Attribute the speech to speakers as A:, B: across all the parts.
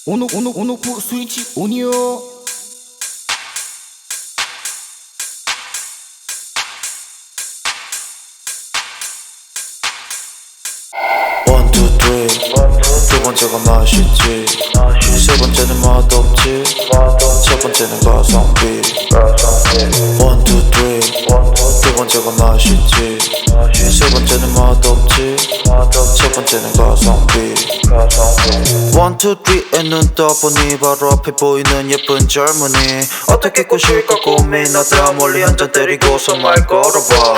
A: 온오프 스위치 온이요.
B: One, two, three. 두 번째가 맛있지. 세 번째는 맛없지. 첫 번째는 가성비. One, two, three. 두 번째가 맛있지. 세 번째는 맛없지. 첫 번째는 가성비. One, two, three에 눈 떠보니 바로 앞에 보이는 예쁜 젊은이. 어떻게 꼬실까 고민하다 멀리 한 잔 때리고서 말 걸어봐.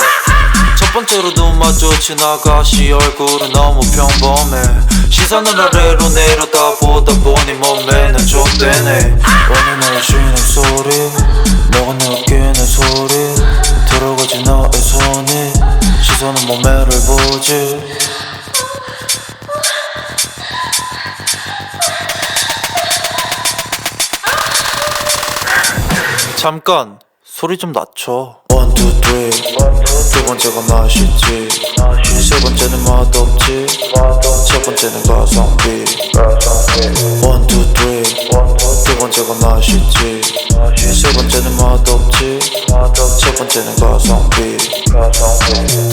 B: 첫 번째로도 마주친 아가씨 얼굴은 너무 평범해. 시선을 아래로 내려다보다 보니 몸매는 좁대네. 오늘 날 쉬는 소리 너가 느끼는 소리 들어가지 너의 손이 시선은 몸매를 보지. 잠깐 소리 좀 낮춰. One, two, three. 두 번째가 맛있지. 세 번째는 맛없지. 첫 번째는 가성비. One, two, three. 두 번째가 맛있지. 세 번째는 맛없지. 첫 번째는 가성비.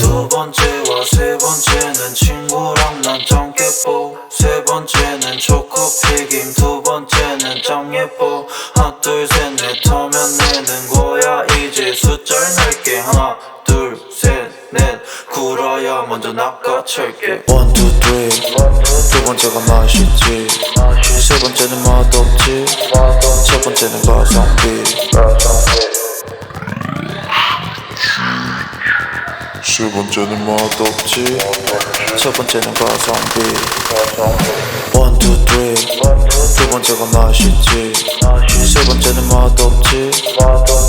B: 두 번째와 세 번째는 친구랑 난 짱 예뻐. 세 번째는 초코튀김. 두 번째는 짱 예뻐. 하나 둘 셋 넷 하면 내는 거야. 이제 숫자를 낼게. 하나 둘 셋 넷 굴어야 먼저 낚아챌게. One, two, three. 두 번째가 맛있지. 세 번째는 맛없지. 첫 번째는 가성비. 세 번째는 맛없지. 첫 번째는 가성비. One, two, three. 두 번째가 맛있지. 세 번째는 맛없지.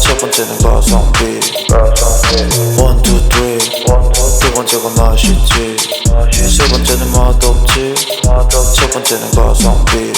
B: 첫 번째는 가성비. One, two, three. 두 번째가 맛있지. 세 번째는 맛없지. 첫 번째는 가성비.